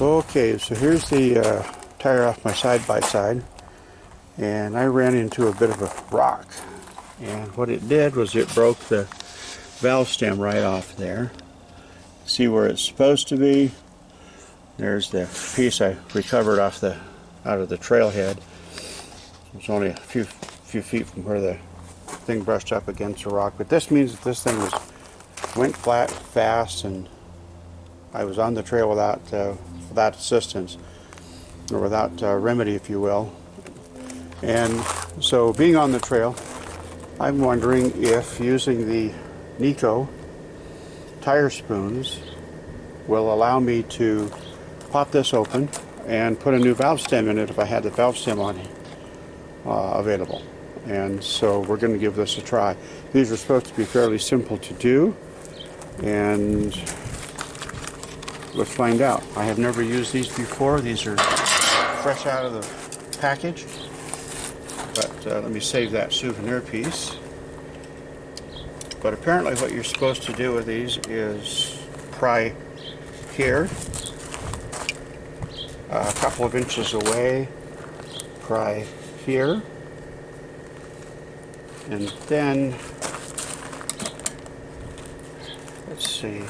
Okay, so here's the tire off my side-by-side, and I ran into a bit of a rock, and what it did was it broke the valve stem right off there. See where it's supposed to be? There's the piece I recovered out of the trailhead. It's only a few feet from where the thing brushed up against the rock, but this means that this thing went flat fast, and I was on the trail without assistance, or without remedy, if you will. And so, being on the trail, I'm wondering if using the Nico tire spoons will allow me to pop this open and put a new valve stem in it if I had the valve stem on available. And so we're going to give this a try. These are supposed to be fairly simple to do, and let's find out. I have never used these before. These are fresh out of the package, but let me save that souvenir piece. But apparently what you're supposed to do with these is pry here, a couple of inches away, pry here, and then, let's see,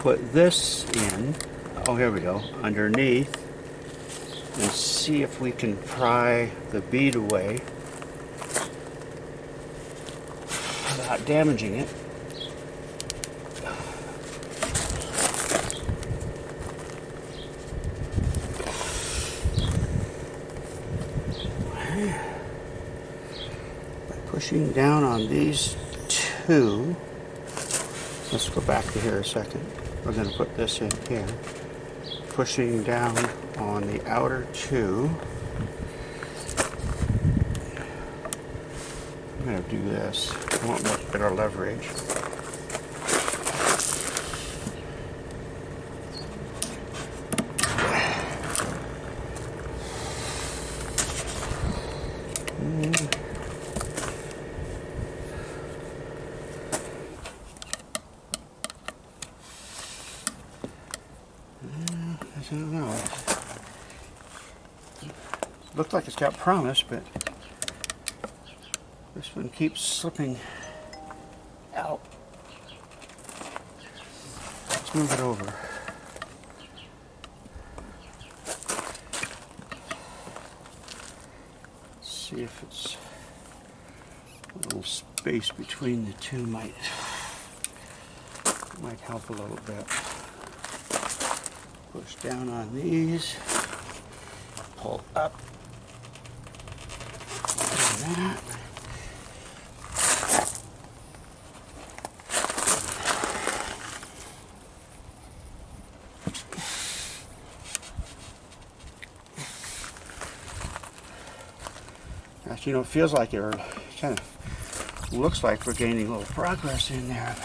put this in, oh here we go, underneath, and see if we can pry the bead away without damaging it. By pushing down on these two, let's go back to here a second. We're going to put this in here. Pushing down on the outer two. I'm going to do this. I want much better leverage. I don't know. Looks like it's got promise, but this one keeps slipping out. Let's move it over. See if it's a little space between the two might help a little bit. Push down on these, pull up, and that. Actually, you know, it feels like it kind of looks like we're gaining a little progress in there.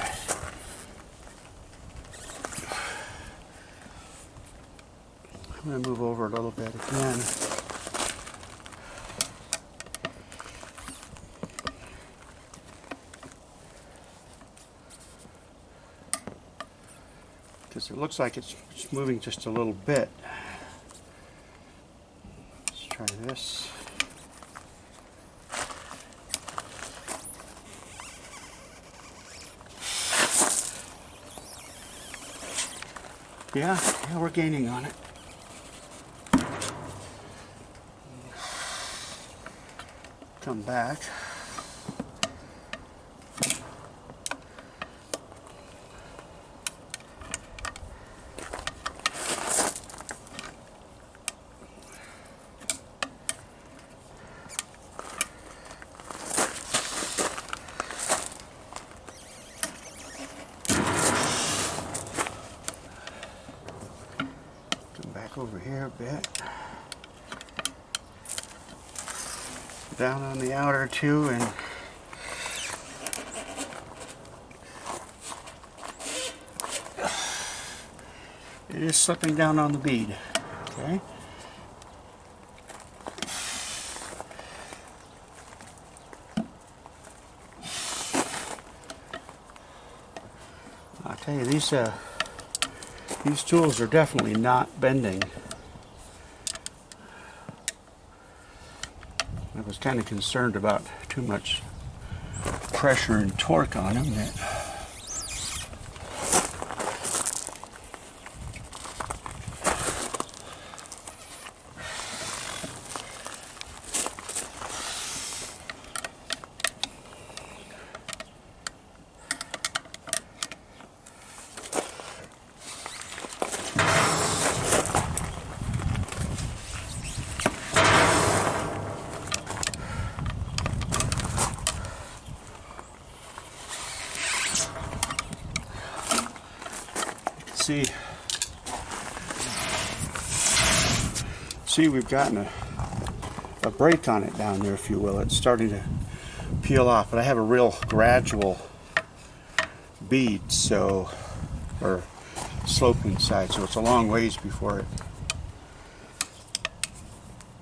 I'm going to move over a little bit again. Because it looks like it's moving just a little bit. Let's try this. Yeah, we're gaining on it. Come back. Come back over here a bit. Down on the outer two, and it is slipping down on the bead. Okay. I'll tell you, these These tools are definitely not bending. I was kind of concerned about too much pressure and torque on them. See, we've gotten a break on it down there, if you will. It's starting to peel off, but I have a real gradual bead, so, or sloping side, so it's a long ways before it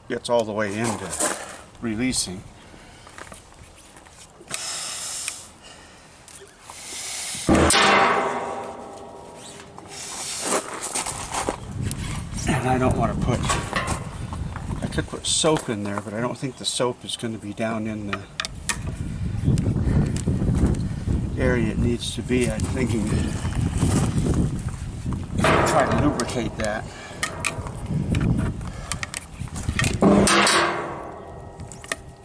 gets all the way into releasing. And I don't want to put, I could put soap in there, but I don't think the soap is going to be down in the area it needs to be. I'm thinking try to lubricate that.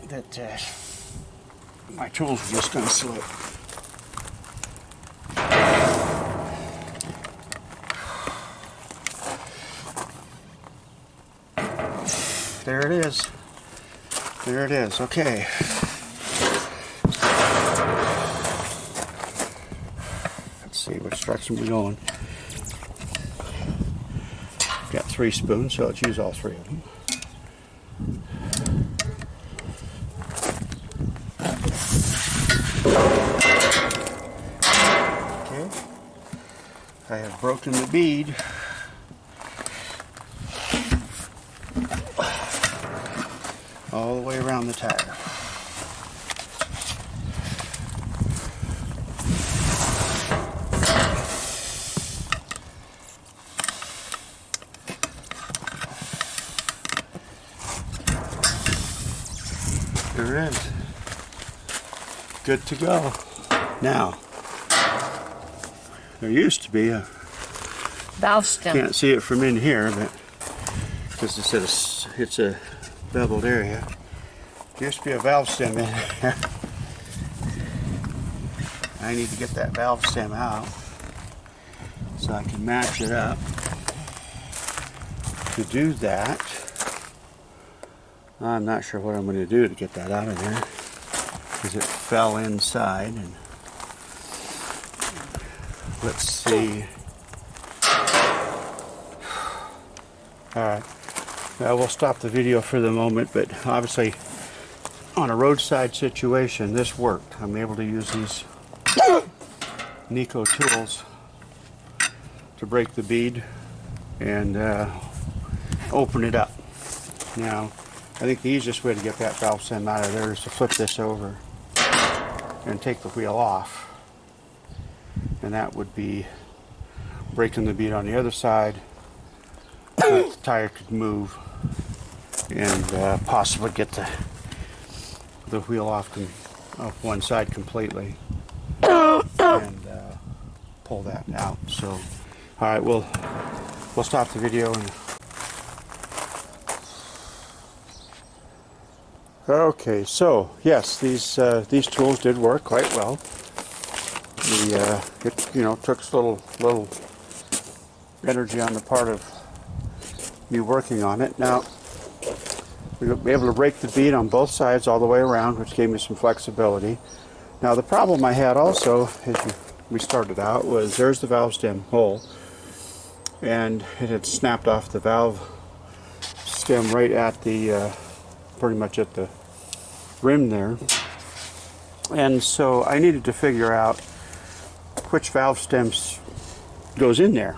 That my tools are just going to slip. There it is. There it is. Okay. Let's see which direction we're going. Got 3 spoons, so let's use all 3 of them. Okay. I have broken the bead. All the way around the tire. There it is. Good to go. Now, there used to be a valve stem. Can't see it from in here, but because it's a beveled area. There used to be a valve stem in there. I need to get that valve stem out so I can match it up. To do that, I'm not sure what I'm going to do to get that out of there because it fell inside. And let's see. All right. We'll stop the video for the moment, but obviously on a roadside situation, this worked. I'm able to use these Nico tools to break the bead and open it up. Now, I think the easiest way to get that valve stem out of there is to flip this over and take the wheel off. And that would be breaking the bead on the other side so that the tire could move and possibly get the wheel off one side completely and pull that out. So, all right, we'll stop the video and. Okay, so yes, these tools did work quite well. It took a little energy on the part of me working on it. Now we were able to break the bead on both sides all the way around, which gave me some flexibility. Now the problem I had also, as we started out, was there's the valve stem hole, and it had snapped off the valve stem right at the pretty much at the rim there. And so I needed to figure out which valve stems goes in there.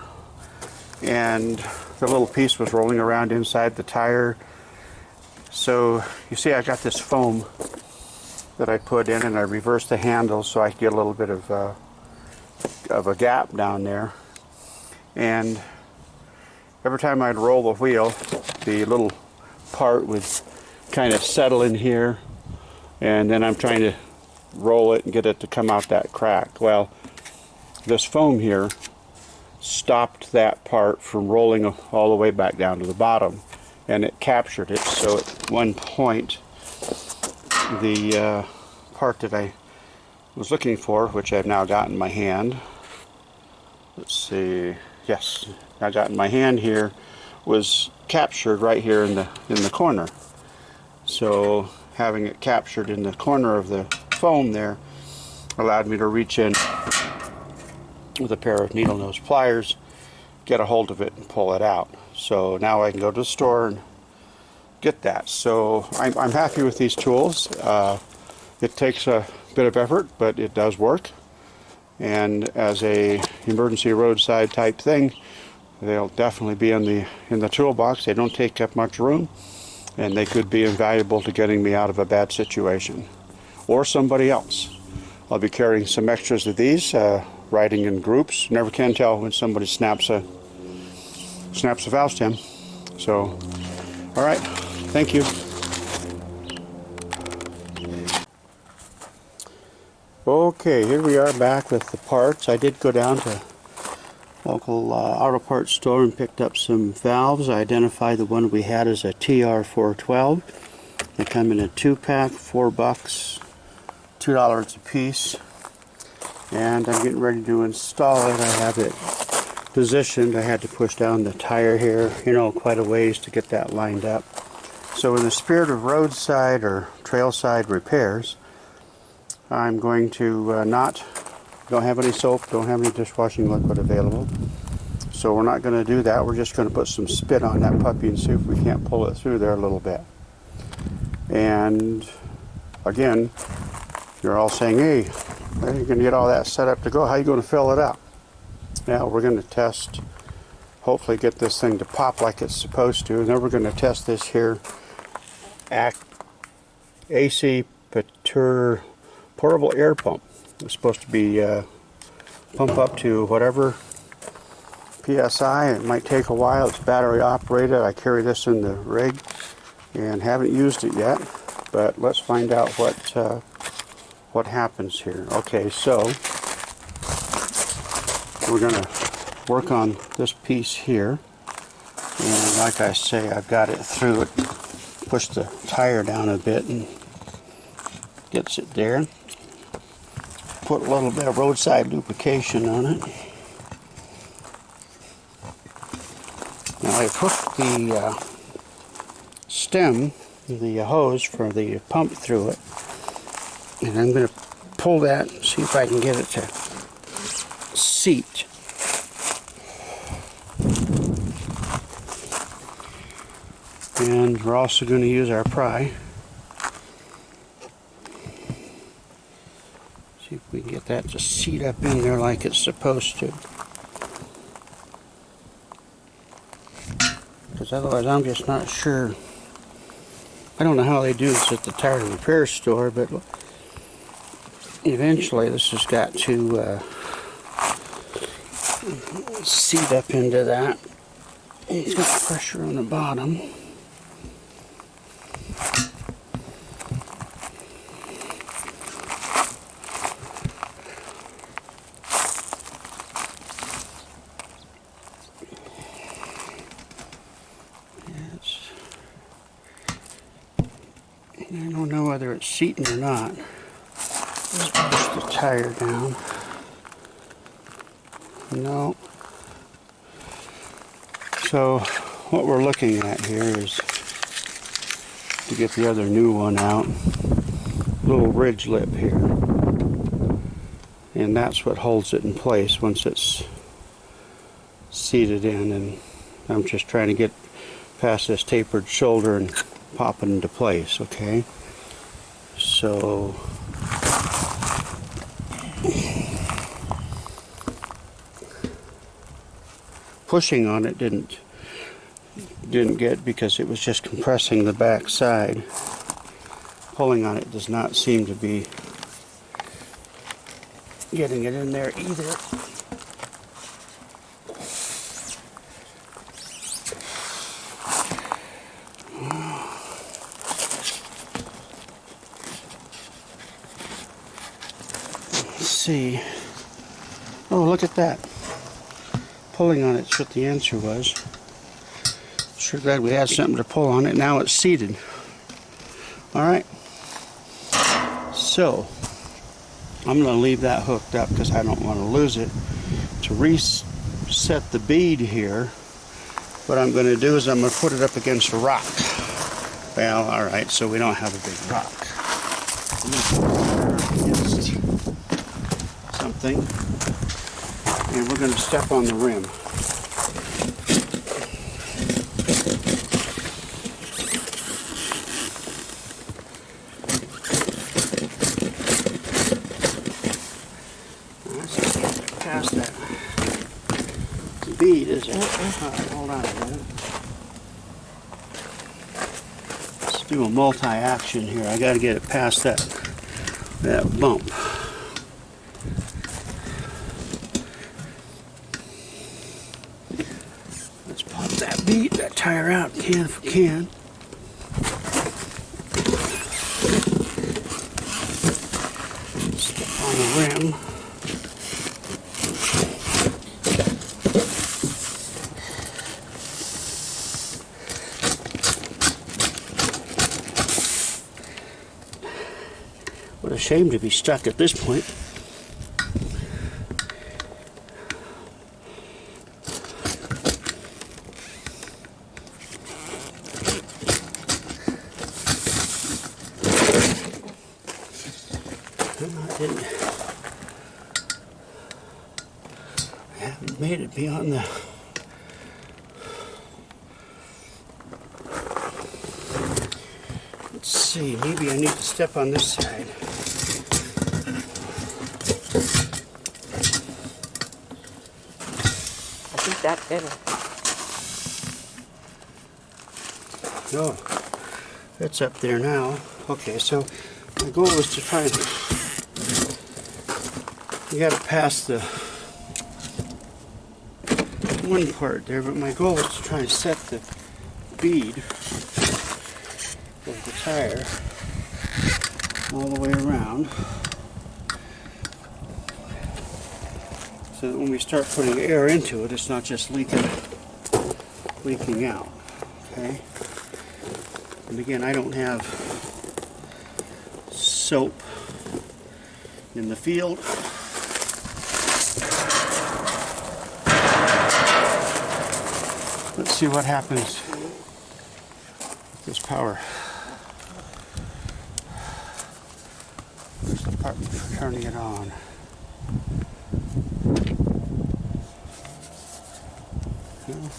And the little piece was rolling around inside the tire. So you see I got this foam that I put in, and I reversed the handle so I could get a little bit of a gap down there. and every time I'd roll the wheel, the little part would kind of settle in here, and then I'm trying to roll it and get it to come out that crack. Well, this foam here stopped that part from rolling all the way back down to the bottom, and it captured it. So at one point, the part that I was looking for, which I've now got in my hand, let's see, yes, I got in my hand here, was captured right here in the corner. So having it captured in the corner of the foam there allowed me to reach in with a pair of needle nose pliers, get a hold of it and pull it out. So now I can go to the store and get that. So I'm happy with these tools. It takes a bit of effort, but it does work. And as a emergency roadside type thing, they'll definitely be in the toolbox. They don't take up much room, and they could be invaluable to getting me out of a bad situation, or somebody else. I'll be carrying some extras of these, riding in groups. Never can tell when somebody snaps a valve stem. So, all right, thank you. Okay, here we are back with the parts. I did go down to local auto parts store and picked up some valves. I identified the one we had as a TR412. They come in a 2-pack, $4, $2 a piece. And I'm getting ready to install it. I have it positioned. I had to push down the tire here, quite a ways to get that lined up. So in the spirit of roadside or trailside repairs, I'm going to don't have any soap, don't have any dishwashing liquid available. So we're not going to do that. We're just going to put some spit on that puppy and see if we can't pull it through there a little bit. And again, you're all saying, hey, you're going to get all that set up to go. How are you going to fill it up? Now we're going to test, hopefully get this thing to pop like it's supposed to. And then we're going to test this here AC portable air pump. It's supposed to be pump up to whatever PSI. It might take a while. It's battery operated. I carry this in the rig and haven't used it yet, but let's find out what happens here. Okay, so we're going to work on this piece here, and like I say, I've got it through it. Push the tire down a bit and gets it there. Put a little bit of roadside lubrication on it. Now I've hooked the stem, the hose for the pump through it, and I'm going to pull that and see if I can get it to seat. And we're also going to use our pry. See if we can get that to seat up in there like it's supposed to. Because otherwise I'm just not sure. I don't know how they do this at the tire repair store, but eventually this has got to seat up into that. It's got pressure on the bottom. I don't know whether it's seating or not. Let's push the tire down. No. So what we're looking at here is to get the other new one out. Little ridge lip here. And that's what holds it in place once it's seated in. And I'm just trying to get past this tapered shoulder and pop it into place, okay? So pushing on it didn't get, because it was just compressing the back side. Pulling on it does not seem to be getting it in there either. see. Oh, look at that. Pulling on it's what the answer was. Sure glad we had something to pull on it. Now it's seated. Alright. So, I'm going to leave that hooked up because I don't want to lose it. To reset the bead here, what I'm going to do is I'm going to put it up against a rock. Well, alright, so we don't have a big rock. Against something. And we're going to step on the rim. Past that bead, is it? Alright, hold on a minute. Let's do a multi-action here. I got to get it past that bump. Let's pop that bead, that tire out, can if we can. Step on the rim. What a shame to be stuck at this point. I haven't made it beyond the... Let's see, maybe I need to step on this side. I think that did it. No, it's up there now. Okay, so my goal is to try and... You gotta pass the one part there, but my goal is to try and set the bead of the tire all the way around so that when we start putting air into it, it's not just leaking out. Okay? And again, I don't have soap in the field. Let's see what happens with this power. Where's the part for turning it on? No.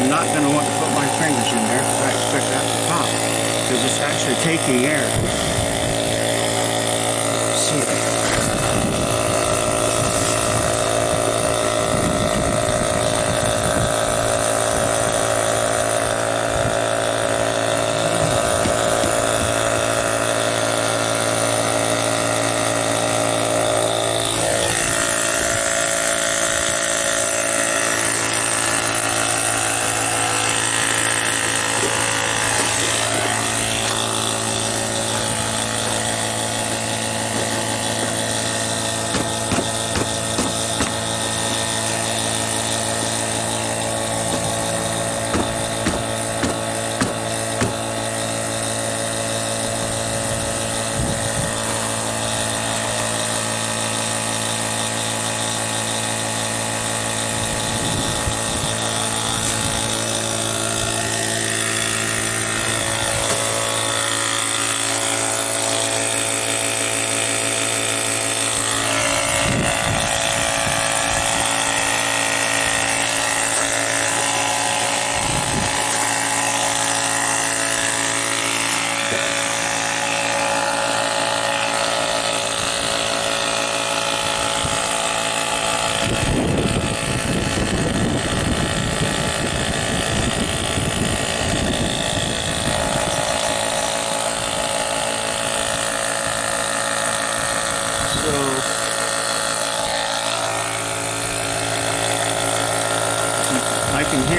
Not going to want to put my fingers in there because I expect that to pop because it's actually taking air. Let's see.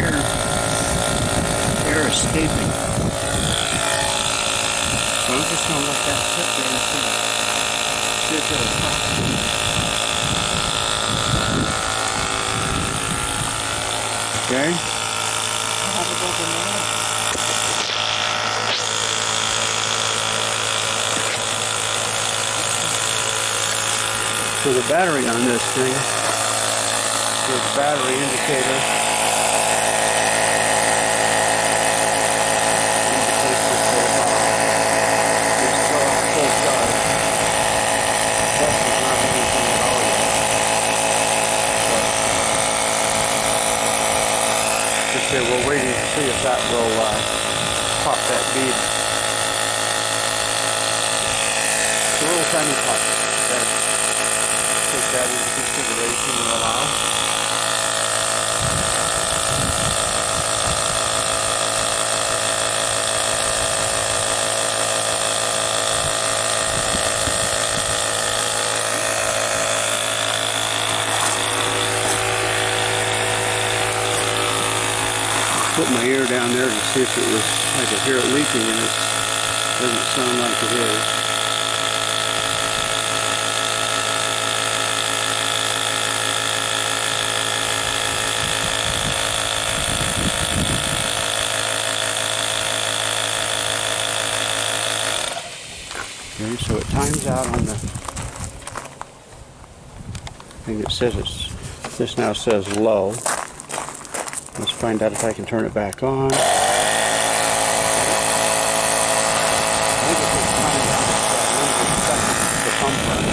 air escaping. So I'm just going to let that sit there and see if it'll pop. Okay. I'll have it over now. So the battery on this thing, there's a battery indicator. Indicates that it's full charge. Plus there's not anything at all yet. So, just here we're waiting to see if that will pop that bead. It's a little tiny pop. Okay. Take that into consideration and allow. Put my ear down there to see if it was, I could hear it leaking, and it doesn't sound like it is. Okay, so it times out on the thing. It says this now says low. Let's find out if I can turn it back on. I think it says timed out at the pump run.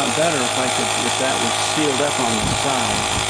lot better if that was sealed up on the side.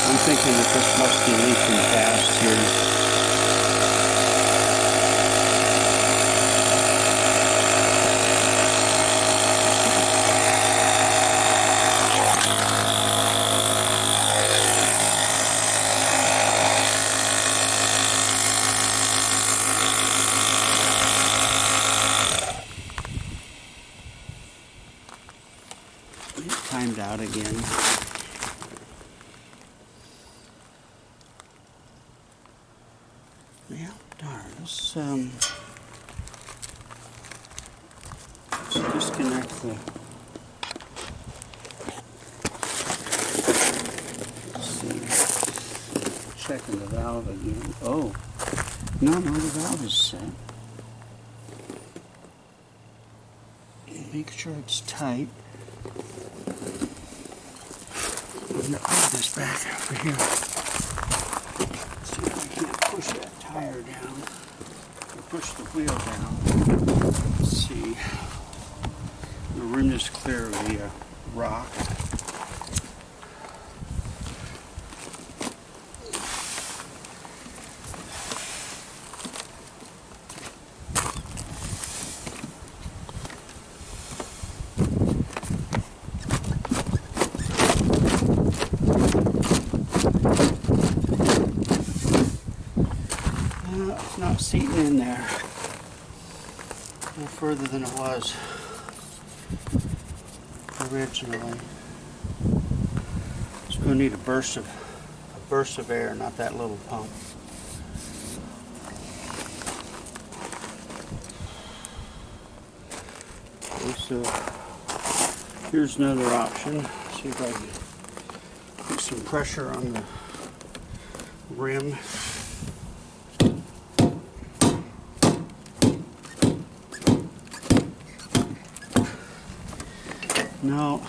I'm thinking that this must be leaking fast here. It's timed out again. Yeah, darn. Let's disconnect the. Let's see. Checking the valve again. Oh, no, the valve is set. Make sure it's tight. I'm going to put this back over here. See if I can't push that tire down. Or push the wheel down. Let's see. The rim is clear of the rock. It's not seating in there. No further than it was originally. It's going to need a burst of air, not that little pump. Okay, so here's another option. See if I can put some pressure on the rim. No.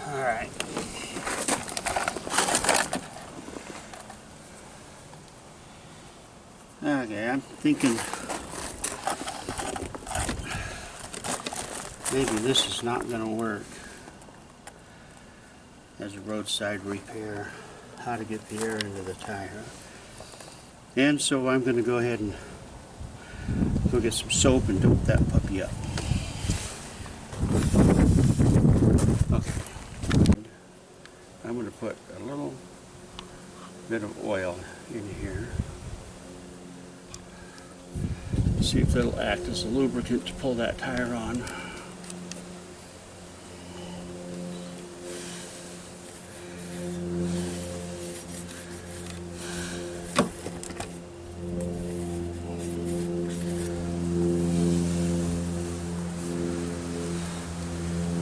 All right. Okay, I'm thinking maybe this is not going to work as a roadside repair. How to get the air into the tire. And so I'm going to go ahead and go get some soap and dope that puppy up. Okay. I'm going to put a little bit of oil in here. See if that'll act as a lubricant to pull that tire on.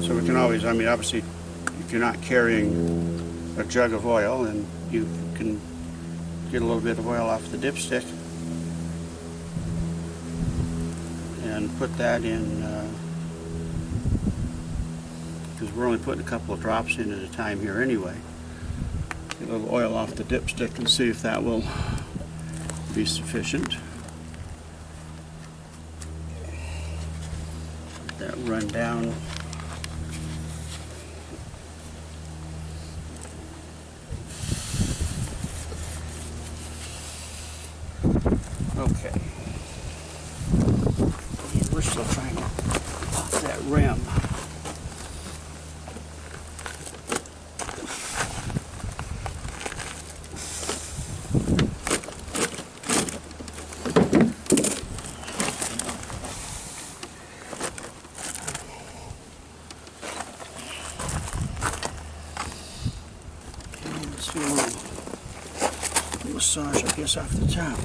So we can always, I mean, obviously, if you're not carrying a jug of oil, then you can get a little bit of oil off the dipstick and put that in, because we're only putting a couple of drops in at a time here anyway. Get a little oil off the dipstick and see if that will be sufficient. Let that run down. Okay. We're still trying to pop that rim. do a little massage, I guess, off the top.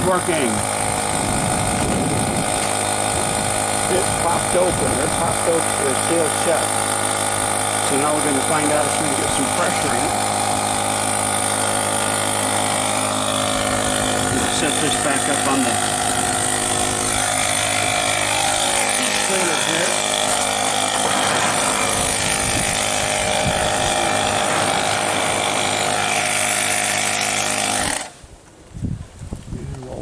Working. It popped open. It popped open. It's sealed shut. So now we're going to find out if we can get some pressure in it. Set this back up on the trailer here.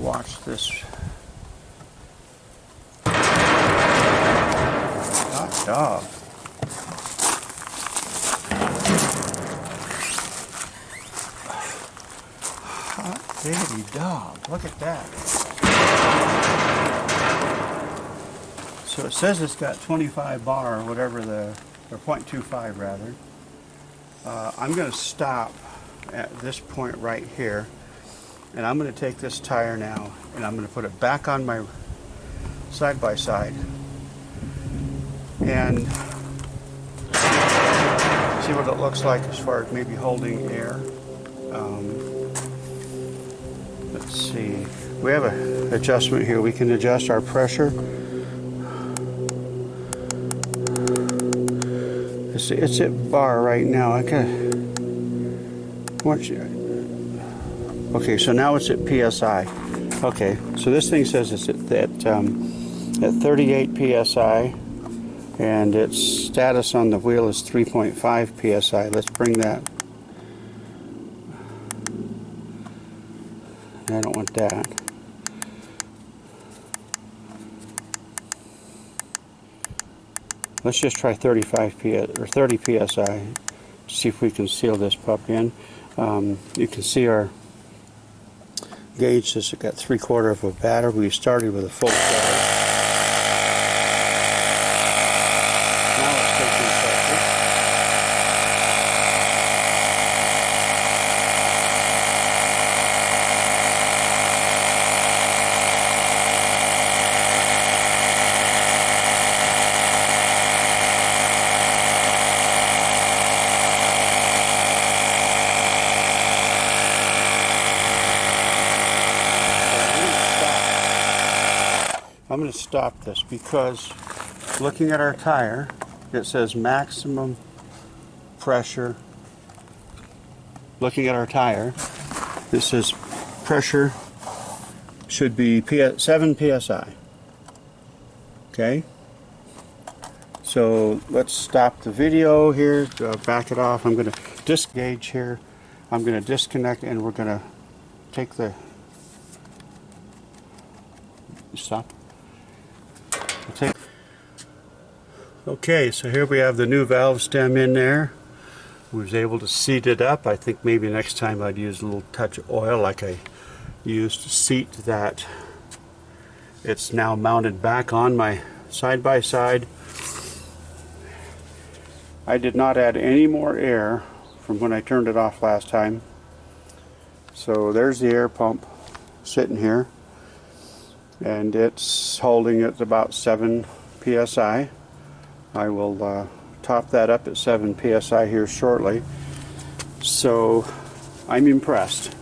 Watch this. Hot dog. Hot baby dog. Look at that. So it says it's got 25 bar or whatever or 0.25 rather. I'm going to stop at this point right here. And I'm going to take this tire now and I'm going to put it back on my side-by-side and see what it looks like as far as maybe holding air. Let's see. We have an adjustment here. We can adjust our pressure. It's at bar right now. Okay, so now it's at PSI. Okay, so this thing says it's at 38 PSI, and its status on the wheel is 3.5 PSI. Let's bring that. I don't want that. Let's just try 35 or 30 PSI. See if we can seal this pup in. You can see our gauge says it got 3/4 of a battery. We started with a full battery. Now it's taking pressure. I'm going to stop this because looking at our tire, it says maximum pressure. Looking at our tire, it says pressure should be 7 PSI. Okay? So let's stop the video here, back it off. I'm going to disengage here. I'm going to disconnect and we're going to take the stop. Okay, so here we have the new valve stem in there. We was able to seat it up. I think maybe next time I'd use a little touch of oil like I used to seat that. It's now mounted back on my side-by-side. I did not add any more air from when I turned it off last time. So there's the air pump sitting here, and it's holding at about 7 psi. I will top that up at 7 psi here shortly. So I'm impressed.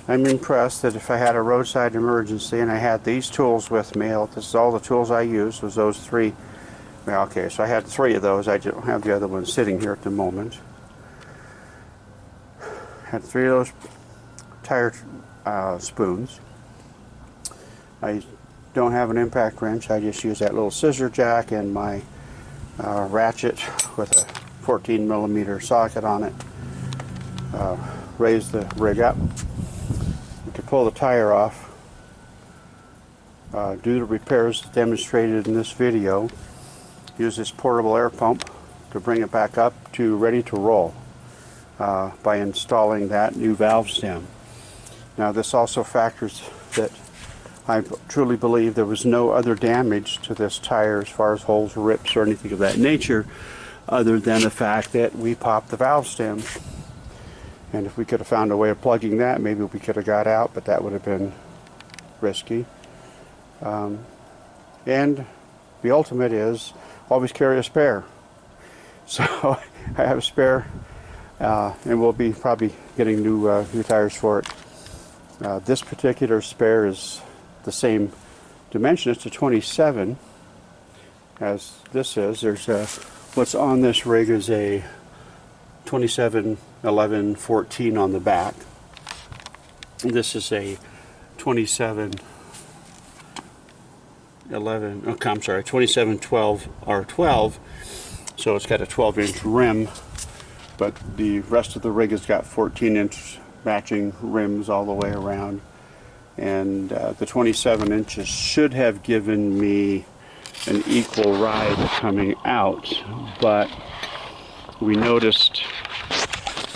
I'm impressed that if I had a roadside emergency and I had these tools with me, this is all the tools I used, was those 3. Well, okay, so I had 3 of those. I don't have the other one sitting here at the moment. Had 3 of those tire spoons. I don't have an impact wrench. I just use that little scissor jack and my ratchet with a 14mm socket on it. Raise the rig up. You can pull the tire off. Do the repairs demonstrated in this video. Use this portable air pump to bring it back up to ready to roll by installing that new valve stem. Now this also factors that I truly believe there was no other damage to this tire as far as holes, rips, or anything of that nature, other than the fact that we popped the valve stem. And if we could have found a way of plugging that, maybe we could have got out, but that would have been risky. And the ultimate is always carry a spare. So I have a spare, and we'll be probably getting new tires for it. This particular spare is the same dimension. It's a 27 as this is. There's what's on this rig is a 27, 11, 14 on the back. This is a 27, 11, okay, I'm sorry, 27, 12, R12. So it's got a 12-inch rim, but the rest of the rig has got 14-inch matching rims all the way around. And the 27 inches should have given me an equal ride coming out, but we noticed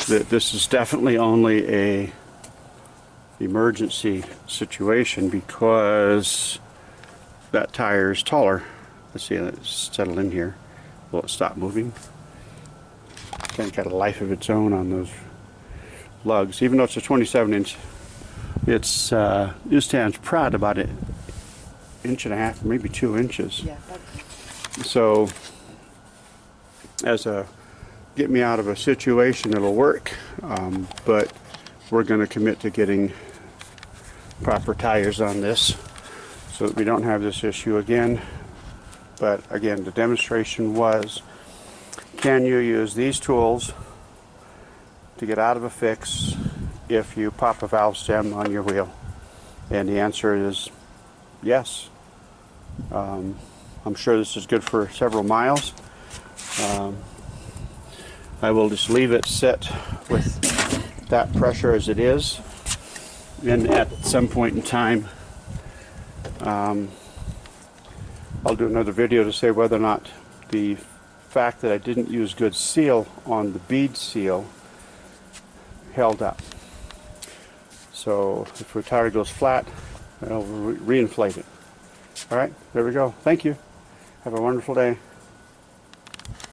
that this is definitely only a emergency situation because that tire is taller. Let's see, let's settle in here. Will it stop moving? It's got a life of its own on those lugs. Even though it's a 27-inch, it's it stands proud about it, 1.5 inches, maybe 2 inches. Yeah. So, as a get me out of a situation, it'll work. But we're going to commit to getting proper tires on this so that we don't have this issue again. But again, the demonstration was, can you use these tools to get out of a fix if you pop a valve stem on your wheel? And the answer is yes. I'm sure this is good for several miles. I will just leave it sit with that pressure as it is, and at some point in time I'll do another video to say whether or not the fact that I didn't use good seal on the bead seal held up. So if the tire goes flat, I'll reinflate it. Alright, there we go. Thank you. Have a wonderful day.